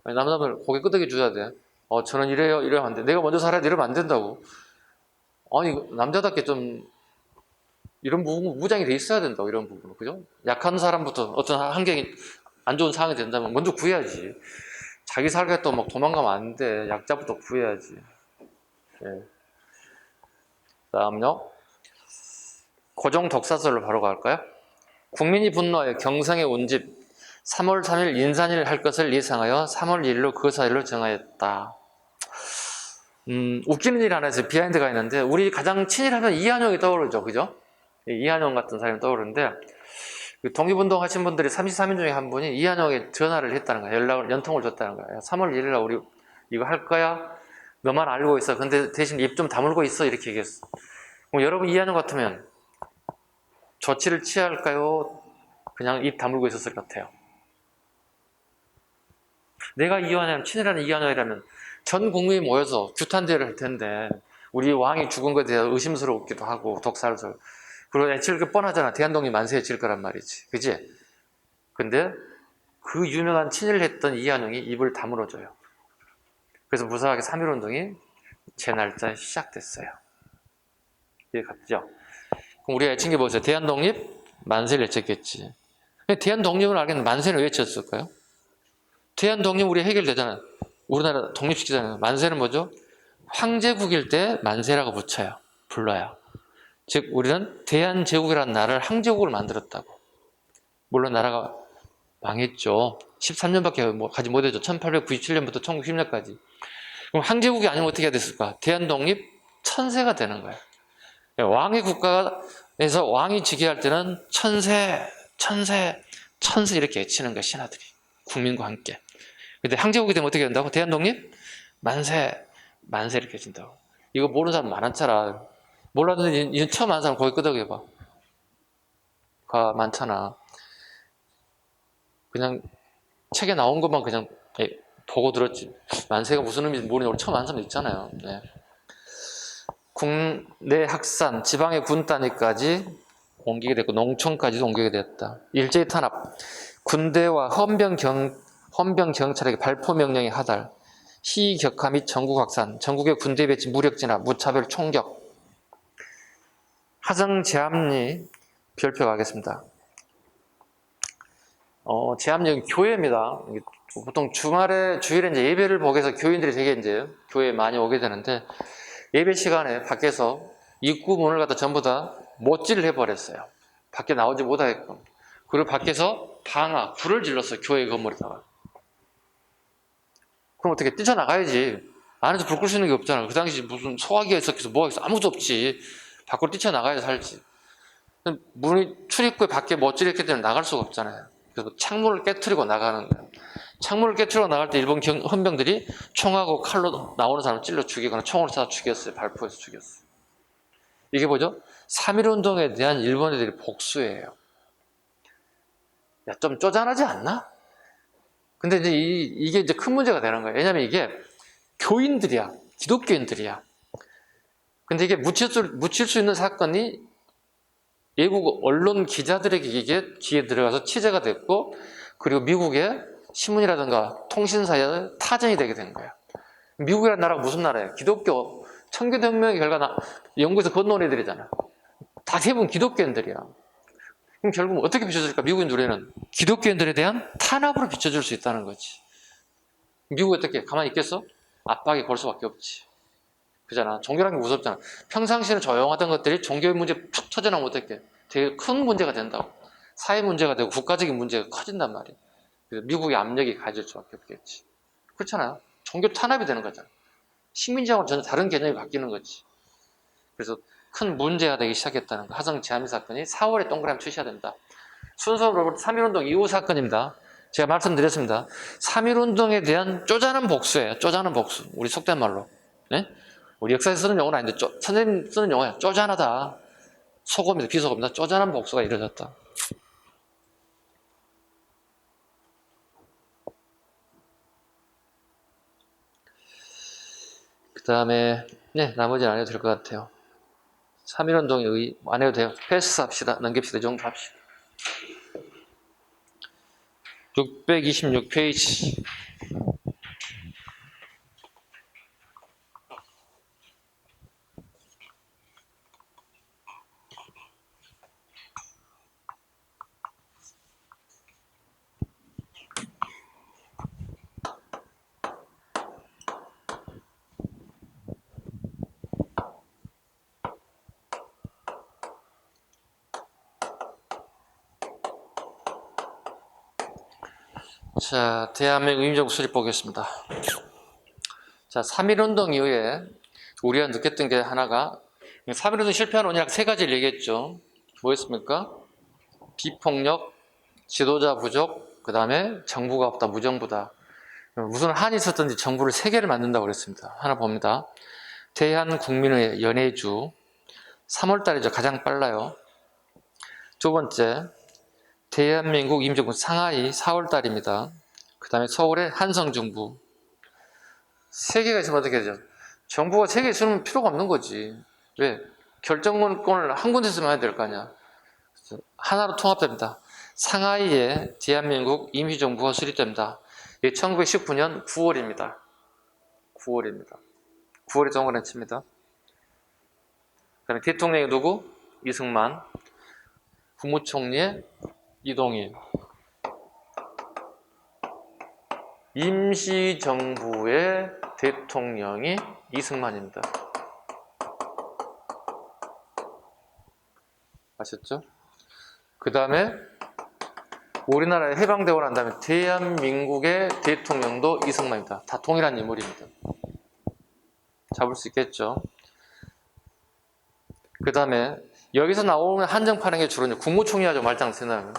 S1: 남자들 고개 끄덕여 줘야 돼. 저는 이래요 안 돼. 내가 먼저 살아야 돼. 이러면 안 된다고. 아니, 남자답게 좀 이런 부분 무장이 돼 있어야 된다고, 이런 부분은. 그죠? 약한 사람부터 어떤 환경이 안 좋은 상황이 된다면 먼저 구해야지. 자기 살겠다 막 도망가면 안 돼. 약자부터 구해야지. 예. 다음요. 고종 덕사설로 바로 갈까요? 국민이 분노하여 경성의 운집 3월 3일 인산일 할 것을 예상하여 3월 1일로 그 사일로 정하였다. 웃기는 일 하나 있어요. 비하인드가 있는데 우리 가장 친일하면 이한용이 떠오르죠. 그죠? 이한용 같은 사람이 떠오르는데 그 독립운동 하신 분들이 33인 중에 한 분이 이한용에 전화를 했다는 거예요. 연통을 줬다는 거예요. 3월 1일 날 우리 이거 할 거야? 너만 알고 있어. 근데 대신 입 좀 다물고 있어. 이렇게 얘기했어. 그럼 여러분 이한용 같으면 조치를 취할까요? 그냥 입 다물고 있었을 것 같아요. 내가 이한용, 친일하는 이한용이라면 전 국민이 모여서 규탄대회를 할 텐데 우리 왕이 죽은 것에 대해서 의심스럽기도 하고 독살설. 그리고 애초에 뻔하잖아. 대한독립 만세에 질 거란 말이지. 그지? 근데 그 유명한 친일을 했던 이한용이 입을 다물어줘요. 그래서 무사하게 3.1운동이 제 날짜에 시작됐어요. 이해 갔죠? 그럼 우리가 애칭 게 뭐였어요? 대한독립 만세를 외쳤겠지. 대한독립을 알겠는데 만세는 왜 외쳤을까요? 대한독립 우리 해결되잖아요. 우리나라 독립시키잖아요. 만세는 뭐죠? 황제국일 때 만세라고 불러요. 즉 우리는 대한제국이라는 나라를 황제국을 만들었다고. 물론 나라가 망했죠. 13년밖에 가지 못했죠. 1897년부터 1910년까지. 그럼 황제국이 아니면 어떻게 해야 됐을까? 대한독립 천세가 되는 거예요. 왕의 국가에서 왕이 즉위할 때는 천세 이렇게 외치는 거예요. 신하들이. 국민과 함께. 근데 황제국이 되면 어떻게 된다고? 대한독립 만세 이렇게 해준다고. 이거 모르는 사람 많았잖아. 몰랐는데 이제 처음 아는 사람 고개 끄덕여봐. 많잖아. 그냥 책에 나온 것만 그냥 보고 들었지. 만세가 무슨 의미인지 모르는 우리 처음 아는 사람 있잖아요. 네. 국내 학산, 지방의 군 단위까지 옮기게 됐고 농촌까지도 옮기게 됐다. 일제히 탄압, 군대와 헌병 경찰에게 발포 명령이 하달, 희격화 및 전국 확산, 전국의 군대 배치, 무력 진압, 무차별 총격. 하정 제암리 별표 가겠습니다. 제암리 교회입니다. 보통 주일에 이제 예배를 보기 위해서 교인들이 되게 이제 교회에 많이 오게 되는데 예배 시간에 밖에서 입구 문을 갖다 전부 다 못질을 해버렸어요. 밖에 나오지 못하게끔. 그리고 밖에서 불을 질렀어요. 교회 건물에다가. 그럼 어떻게 뛰쳐나가야지. 안에서 불 끌 수 있는 게 없잖아. 그 당시 무슨 소화기가 있었겠어. 뭐가 있어. 아무도 없지. 밖으로 뛰쳐나가야 살지. 문이 출입구에 밖에 못질했기 때문에 나갈 수가 없잖아요. 그래서 창문을 깨트리고 나가는 거예요. 창문을 깨트리고 나갈 때 일본 헌병들이 총하고 칼로 나오는 사람을 찔러 죽이거나 총을 쏴 죽였어요. 발포해서 죽였어요. 이게 뭐죠? 3.1운동에 대한 일본 애들이 복수예요. 야, 좀 쪼잔하지 않나? 근데 이제 이게 이제 큰 문제가 되는 거예요. 왜냐면 이게 교인들이야. 기독교인들이야. 근데 이게 묻힐 수 있는 사건이 외국 언론 기자들에게 이게 귀에 들어가서 취재가 됐고, 그리고 미국의 신문이라든가 통신사에 타전이 되게 된 거예요. 미국이라는 나라가 무슨 나라예요? 기독교, 청교도혁명의 결과 영국에서 건너온 애들이잖아. 다 대부분 기독교인들이야. 그럼 결국 어떻게 비춰줄까? 미국인 눈에는 기독교인들에 대한 탄압으로 비춰줄 수 있다는 거지. 미국이 어떻게 가만히 있겠어? 압박이 걸 수밖에 없지. 그잖아. 종교라는 게 무섭잖아. 평상시에는 조용하던 것들이 종교의 문제 툭 터져나오면 어떻게 되게 큰 문제가 된다고. 사회 문제가 되고 국가적인 문제가 커진단 말이야. 그래서 미국의 압력이 가해질 수밖에 없겠지. 그렇잖아요. 종교 탄압이 되는 거잖아. 식민지하고는 전혀 다른 개념이 바뀌는 거지. 그래서 큰 문제가 되기 시작했다는 거. 화성 지하미 사건이 4월에 동그라미 출시가 된다. 순서로 3.1운동 이후 사건입니다. 제가 말씀드렸습니다. 3.1운동에 대한 쪼잔한 복수예요. 쪼잔한 복수. 우리 속된 말로. 네? 우리 역사에서 쓰는 용어는 아닌데 선생님 쓰는 용어야. 쪼잔하다. 소금이다. 비소금이다. 쪼잔한 복수가 이루어졌다. 그 다음에 나머지는 안 해도 될 것 같아요. 3.1운동이 안 해도 돼요. 패스 합시다. 넘깁시다. 이 정도 합시다. 626페이지. 자, 대한민국 임종 수립 보겠습니다. 자, 3.1운동 이후에 우리가 느꼈던 게 하나가 3.1운동 실패한 원인 약 세 가지를 얘기했죠. 뭐였습니까? 비폭력, 지도자 부족, 그 다음에 정부가 없다, 무정부다. 무슨 한이 있었든지 정부를 세 개를 만든다고 그랬습니다. 하나 봅니다. 대한국민의 연해주 3월달이죠. 가장 빨라요. 두 번째 대한민국 임종군 상하이 4월달입니다. 그 다음에 서울의 한성중부. 세 개가 있으면 어떻게 되죠? 정부가 세 개 있으면 필요가 없는 거지. 왜? 결정권을 한 군데서만 해야 될 거 아니야. 하나로 통합됩니다. 상하이에 대한민국 임시정부가 수립됩니다. 이게 1919년 9월입니다. 9월입니다. 9월에 정권을 칩니다. 그 다음에 대통령이 누구? 이승만. 국무총리의 이동일. 임시정부의 대통령이 이승만입니다. 아셨죠? 그 다음에 우리나라에 해방되고 난 다음에 대한민국의 대통령도 이승만입니다. 다 동일한 인물입니다. 잡을 수 있겠죠? 그 다음에 여기서 나오는 한정판인 게 주로 국무총리하고 말짱 쓰나요?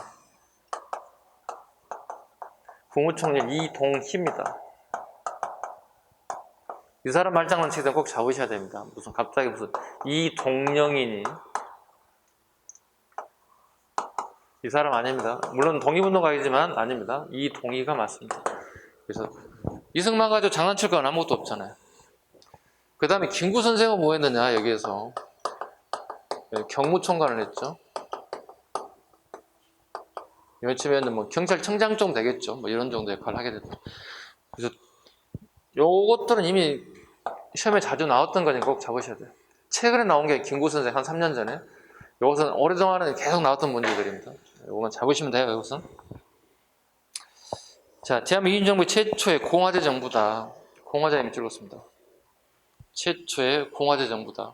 S1: 국무총리 이동희입니다. 이 사람 말장난 치다 꼭 잡으셔야 됩니다. 무슨 갑자기 무슨 이동영이니 이 사람 아닙니다. 물론 독립운동가이지만 아닙니다. 이동희가 맞습니다. 그래서 이승만 가지고 장난칠 건 아무것도 없잖아요. 그 다음에 김구 선생은 뭐 했느냐 여기에서 경무총관을 했죠. 요즘에는 뭐 경찰청장 정도 되겠죠. 뭐 이런 정도 역할을 하게 됐죠. 그래서 요것들은 이미 시험에 자주 나왔던 거니까 꼭 잡으셔야 돼요. 최근에 나온 게 김구 선생 한 3년 전에. 요것은 오래동안은 계속 나왔던 문제들입니다. 요것만 잡으시면 돼요. 이것은. 자, 대한민국 임시정부 최초의 공화제 정부다. 공화제 이미 찍었습니다. 최초의 공화제 정부다.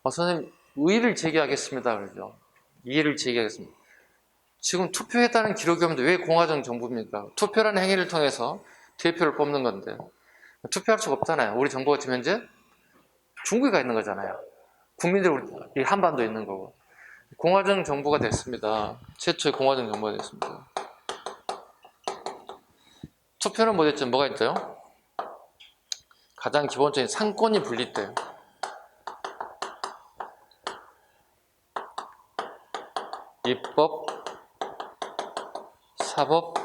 S1: 선생님 의의를 제기하겠습니다. 그러죠. 이의를 제기하겠습니다. 지금 투표했다는 기록이 없는데 왜 공화정 정부입니까? 투표라는 행위를 통해서 대표를 뽑는 건데 투표할 수가 없잖아요. 우리 정부가 지금 현재 중국에 가 있는 거잖아요. 국민들 우리 한반도에 있는 거고. 공화정 정부가 됐습니다. 최초의 공화정 정부가 됐습니다. 투표는 뭐 됐죠? 뭐가 있죠? 가장 기본적인 상권이 분립돼요. 입법, 사법,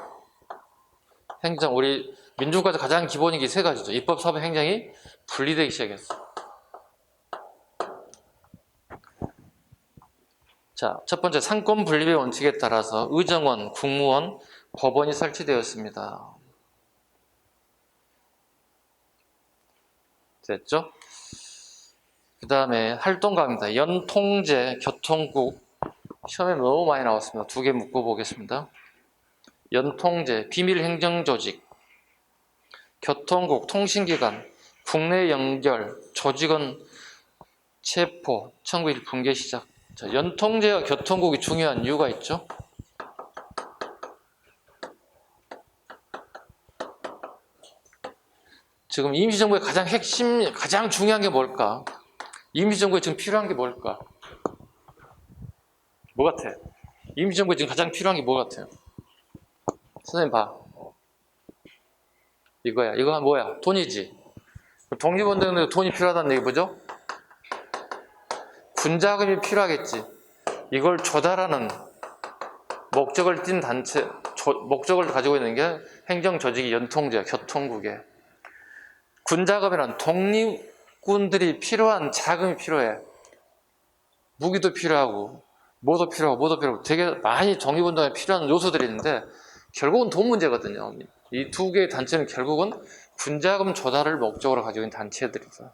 S1: 행정. 우리 민주국가에서 가장 기본인 게 세 가지죠. 입법, 사법, 행정이 분리되기 시작했어. 자, 첫 번째 상권 분립의 원칙에 따라서 의정원, 국무원, 법원이 설치되었습니다. 됐죠? 그 다음에 활동가입니다. 연통제, 교통국. 시험에 너무 많이 나왔습니다. 두 개 묶어보겠습니다. 연통제, 비밀행정조직, 교통국, 통신기관, 국내 연결, 조직원 체포, 1901 붕괴 시작. 자, 연통제와 교통국이 중요한 이유가 있죠. 지금 임시정부의 가장 핵심, 가장 중요한 게 뭘까? 임시정부에 지금 필요한 게 뭘까? 뭐 같아? 임시정부에 지금 가장 필요한 게 뭐 같아요? 선생님 봐. 이거야. 이거 뭐야? 돈이지. 독립운동에 돈이 필요하다는 얘기 뭐죠? 군자금이 필요하겠지. 이걸 조달하는 목적을 띈 단체, 목적을 가지고 있는 게 행정조직이 연통제야, 교통국에. 군자금이란 독립군들이 필요한 자금이 필요해. 무기도 필요하고, 뭐도 필요하고, 되게 많이 독립운동에 필요한 요소들이 있는데, 결국은 돈 문제거든요. 이 두 개의 단체는 결국은 군자금 조달을 목적으로 가지고 있는 단체들이죠.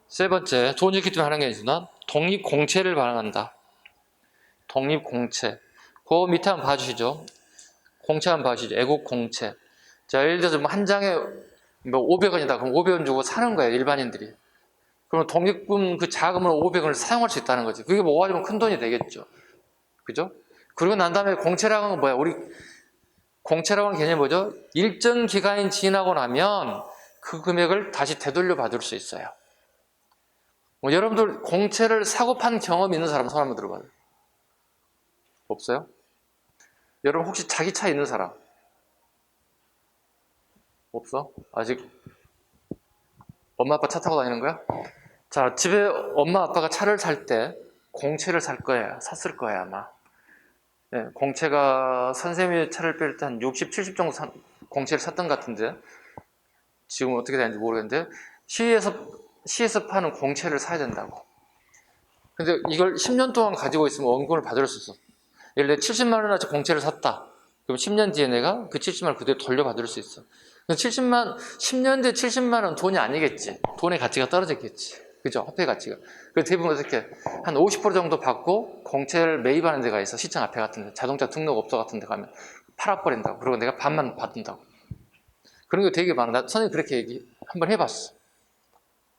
S1: 세 번째, 돈이 있기 때문에 하는 게 있으나 독립공채를 발행한다. 독립공채. 그 밑에 한번 봐주시죠. 공채 한번 봐주시죠. 애국공채. 자, 예를 들어서 한 장에 500원이다. 그럼 500원 주고 사는 거예요, 일반인들이. 그럼 독립금 그 자금으로 500원을 사용할 수 있다는 거지. 그게 모아지면 큰 돈이 되겠죠. 그죠? 그리고 난 다음에 공채라고 하는 건 뭐야? 우리 공채라고 하는 개념이 뭐죠? 일정 기간이 지나고 나면 그 금액을 다시 되돌려 받을 수 있어요. 여러분들 공채를 사고 판 경험 있는 사람 손 한번 들어봐요. 없어요? 여러분 혹시 자기 차 있는 사람? 없어? 아직 엄마 아빠 차 타고 다니는 거야? 자, 집에 엄마 아빠가 차를 살 때 공채를 살 거야, 샀을 거야 아마. 네, 공채가 선생님이 차를 뺄 때 한 60, 70 정도 공채를 샀던 것 같은데 지금 어떻게 되는지 모르겠는데 시에서 파는 공채를 사야 된다고. 근데 이걸 10년 동안 가지고 있으면 원금을 받을 수 있어. 예를 들어 70만 원어치 공채를 샀다. 그럼 10년 뒤에 내가 그 70만 원 그대로 돌려받을 수 있어. 10년 뒤에 70만 원 돈이 아니겠지. 돈의 가치가 떨어졌겠지. 그죠? 화폐 가치가. 그래서 대부분 어떻게 한 50% 정도 받고 공채를 매입하는 데가 있어. 시청 앞에 같은 데, 자동차 등록업소 같은 데 가면 팔아버린다고. 그리고 내가 반만 받는다고. 그런 게 되게 많아. 나 선생님 그렇게 한번 해봤어.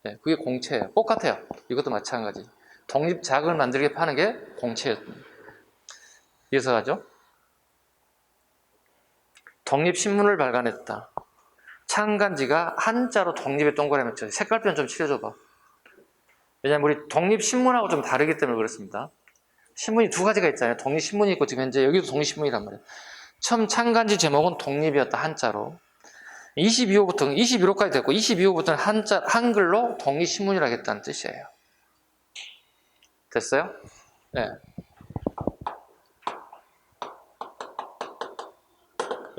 S1: 네, 그게 공채예요. 똑같아요. 이것도 마찬가지. 독립 자금을 만들게 파는 게 공채였습니다. 이어서 하죠. 독립신문을 발간했다. 창간지가 한자로 독립의 동그라미 쳐. 색깔변 좀 칠해줘봐. 왜냐면 우리 독립신문하고 좀 다르기 때문에 그렇습니다. 신문이 두 가지가 있잖아요. 독립신문이 있고 지금 현재 여기도 독립신문이란 말이에요. 처음 창간지 제목은 독립이었다. 한자로. 22호까지 됐고 22호부터는 한글로 독립신문이라고 했다는 뜻이에요. 됐어요? 네.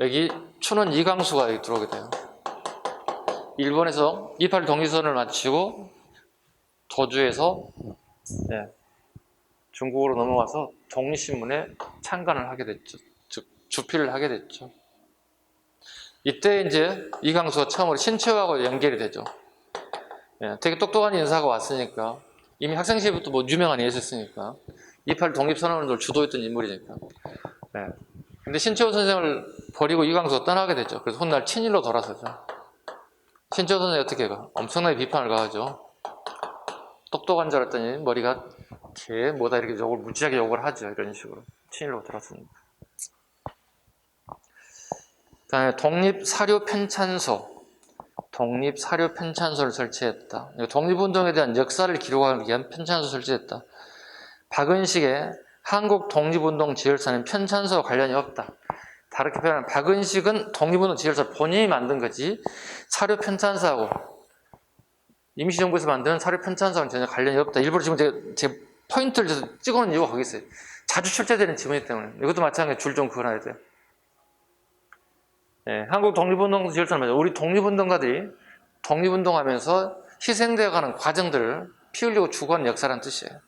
S1: 여기 춘원 이강수가 여기 들어오게 돼요. 일본에서 28 독립선을 마치고 도주해서 네, 중국으로 넘어와서 독립신문에 창간을 하게 됐죠. 즉 주필을 하게 됐죠. 이때 이제 이강수가 처음으로 신채호하고 연결이 되죠. 네, 되게 똑똑한 인사가 왔으니까 이미 학생 시절부터 뭐 유명한 애 있었으니까 28 독립선언을 주도했던 인물이니까. 네. 근데 신채호 선생을 버리고 이강수가 떠나게 됐죠. 그래서 훗날 친일로 돌아서죠. 신채호 선생이 어떻게 가? 엄청나게 비판을 가하죠. 똑똑한 줄 알았더니 머리가 개 뭐다 이렇게 욕을 무지하게 욕을 하죠. 이런 식으로 친일로 돌아서니까. 그다음에 독립사료편찬소를 설치했다. 독립운동에 대한 역사를 기록하기 위한 편찬소 설치했다. 박은식의 한국 독립운동 지열사는 편찬소와 관련이 없다. 다르게 표현하면 박은식은 독립운동 지열사 본인이 만든 거지 사료 편찬소하고 임시정부에서 만드는 사료 편찬소와는 전혀 관련이 없다. 일부러 지금 제 포인트를 찍어놓은 이유가 거기 있어요. 자주 출제되는 지문이기 때문에. 이것도 마찬가지로 줄 좀 그어놔야 돼요. 네, 한국 독립운동 지열사는 말이죠. 우리 독립운동가들이 독립운동하면서 희생되어가는 과정들을 피 흘리고 죽어가는 역사라는 뜻이에요.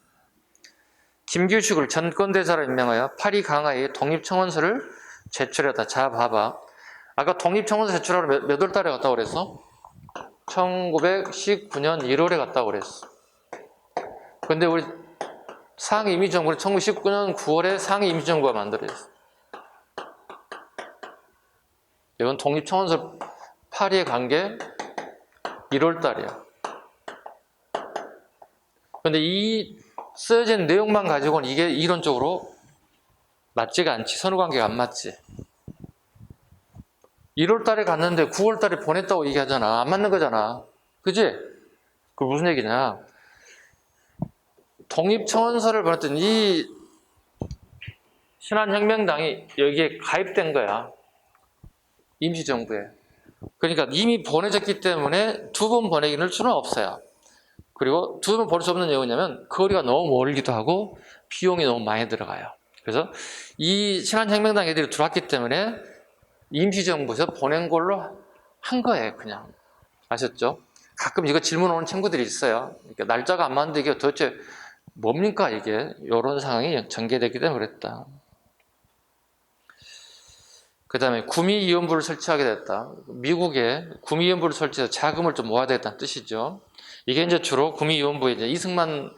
S1: 김규식을 전권대사로 임명하여 파리 강화에 독립청원서를 제출했다. 자, 봐봐. 아까 독립청원서 제출하러 몇 월 달에 갔다고 그랬어? 1919년 1월에 갔다고 그랬어. 근데 우리 상위 임시정부는 1919년 9월에 상위 임시정부가 만들어졌어. 이건 독립청원서 파리에 간 게 1월 달이야. 근데 이 쓰여진 내용만 가지고는 이게 이론적으로 맞지가 않지. 선후관계가 안 맞지. 1월 달에 갔는데 9월 달에 보냈다고 얘기하잖아. 안 맞는 거잖아. 그지? 그 무슨 얘기냐? 독립청원서를 보냈더니 이 신한혁명당이 여기에 가입된 거야. 임시정부에. 그러니까 이미 보내졌기 때문에 두 번 보내기는 수는 없어요. 그리고 두 번 보낼 수 없는 이유는 뭐냐면 거리가 너무 멀기도 하고 비용이 너무 많이 들어가요. 그래서 이 신한혁명당 애들이 들어왔기 때문에 임시정부에서 보낸 걸로 한 거예요, 그냥. 아셨죠? 가끔 이거 질문 오는 친구들이 있어요. 그러니까 날짜가 안 맞는데 이게 도대체 뭡니까, 이게? 이런 상황이 전개되기 때문에 그랬다. 그 다음에 구미위원부를 설치하게 됐다. 미국에 구미위원부를 설치해서 자금을 좀 모아야 되겠다는 뜻이죠. 이게 이제 주로 구미위원부에 이제 이승만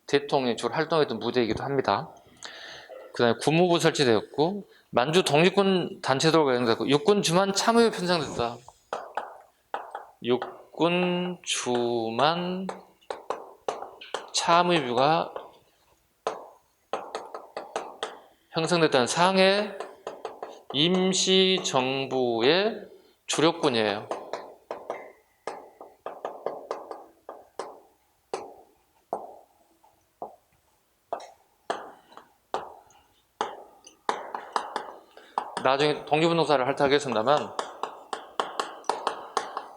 S1: 대통령이 주로 활동했던 무대이기도 합니다. 그 다음에 국무부 설치되었고, 만주 독립군 단체도가 연결됐고, 육군 주만 참의회 편성됐다. 육군 주만 참의부가 형성됐다는 상해 임시정부의 주력군이에요. 나중에 독립운동사를 할당하겠습니다만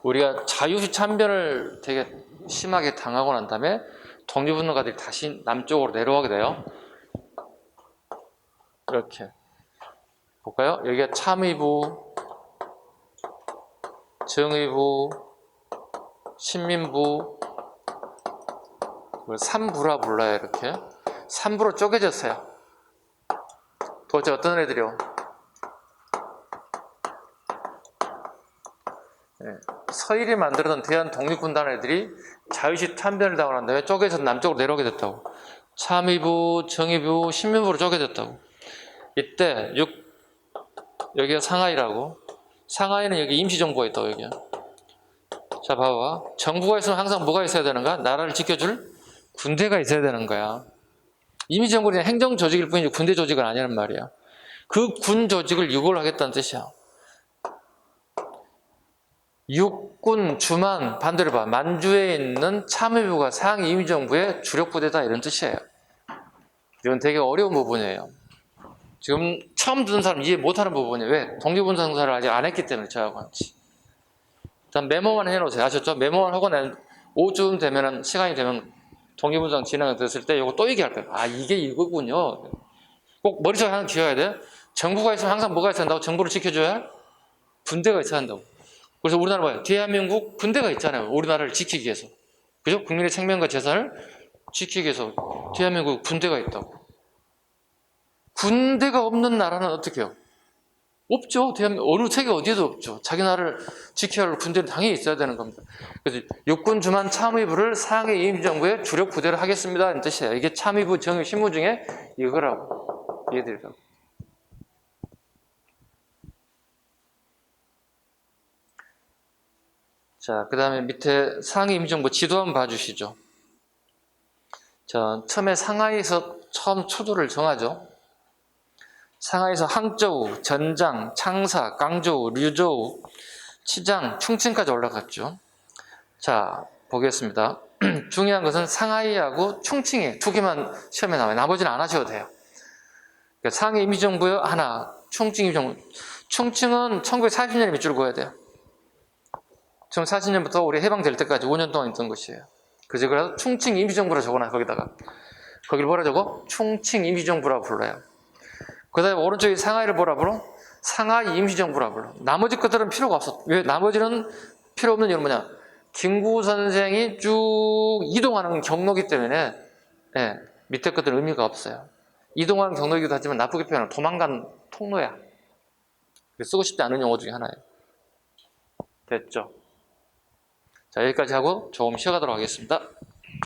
S1: 우리가 자유시 참변을 되게 심하게 당하고 난 다음에 독립운동가들이 다시 남쪽으로 내려오게 돼요. 이렇게 볼까요? 여기가 참의부, 정의부, 신민부, 삼부라 불러요. 이렇게 삼부로 쪼개졌어요. 도대체 어떤 애들이요? 서일이 만들어둔 대한 독립군단 애들이 자유시 참변을 당하고 난 다음에 쪼개져서 남쪽으로 내려오게 됐다고. 참의부, 정의부, 신민부로 쪼개졌다고. 이때 여기가 상하이라고. 상하이는 여기 임시정부가 있다고. 여기야. 자, 봐봐. 정부가 있으면 항상 뭐가 있어야 되는가? 나라를 지켜줄 군대가 있어야 되는 거야. 임시정부는 행정 조직일 뿐이지 군대 조직은 아니란 말이야. 그 군 조직을 유고를 하겠다는 뜻이야. 육군 주만, 반대로 봐. 만주에 있는 참의부가 상위 임시정부의 주력 부대다, 이런 뜻이에요. 이건 되게 어려운 부분이에요. 지금 처음 듣는 사람 이해 못하는 부분이에요. 왜? 독립운동사를 아직 안 했기 때문에 저하고 같이. 일단 메모만 해놓으세요. 아셨죠? 메모만 하고 난 오후쯤 되면은, 시간이 되면 독립운동 진행을 됐을 때 이거 또 얘기할 거예요. 아, 이게 이거군요. 꼭 머릿속에 하나 기어야 돼. 정부가 있으면 항상 뭐가 있어야 한다고? 정부를 지켜줘야 할 군대가 있어야 한다고. 그래서 우리나라 봐요. 대한민국 군대가 있잖아요. 우리나라를 지키기 위해서. 그죠? 국민의 생명과 재산을 지키기 위해서 대한민국 군대가 있다고. 군대가 없는 나라는 어떻게 해요? 없죠. 어느 세계 어디에도 없죠. 자기 나라를 지켜야 할 군대는 당연히 있어야 되는 겁니다. 그래서 육군 주만 참의부를 상해 임시정부의 주력 부대를 하겠습니다, 이런 뜻이에요. 이게 참의부, 정의, 신무 중에 이거라고. 얘들이라고. 자, 그 다음에 밑에 상해 임시정부 지도 한번 봐주시죠. 자, 처음에 상하이에서 처음 초도를 정하죠. 상하이에서 항저우, 전장, 창사, 강저우, 류저우, 치장, 충칭까지 올라갔죠. 자, 보겠습니다. 중요한 것은 상하이하고 충칭이 두 개만 시험에 나와요. 나머지는 안 하셔도 돼요. 그러니까 상해 임시정부 하나, 충칭 임시정부. 충칭은 1940년에 밑줄 그어야 돼요. 1940년부터 우리 해방될 때까지 5년 동안 있던 것이에요. 그래서 충칭 임시정부라 적어놔요, 거기다가. 거기를 뭐라 적어? 충칭 임시정부라고 불러요. 그 다음에 오른쪽에 상하이를 뭐라 불러? 상하이 임시정부라 불러. 나머지 것들은 필요가 없어. 왜? 나머지는 필요 없는 이유는 뭐냐? 김구 선생이 쭉 이동하는 경로이기 때문에, 예, 밑에 것들은 의미가 없어요. 이동하는 경로이기도 하지만 나쁘게 표현하면 도망간 통로야. 쓰고 싶지 않은 용어 중에 하나예요. 됐죠? 자, 여기까지 하고 조금 쉬어가도록 하겠습니다.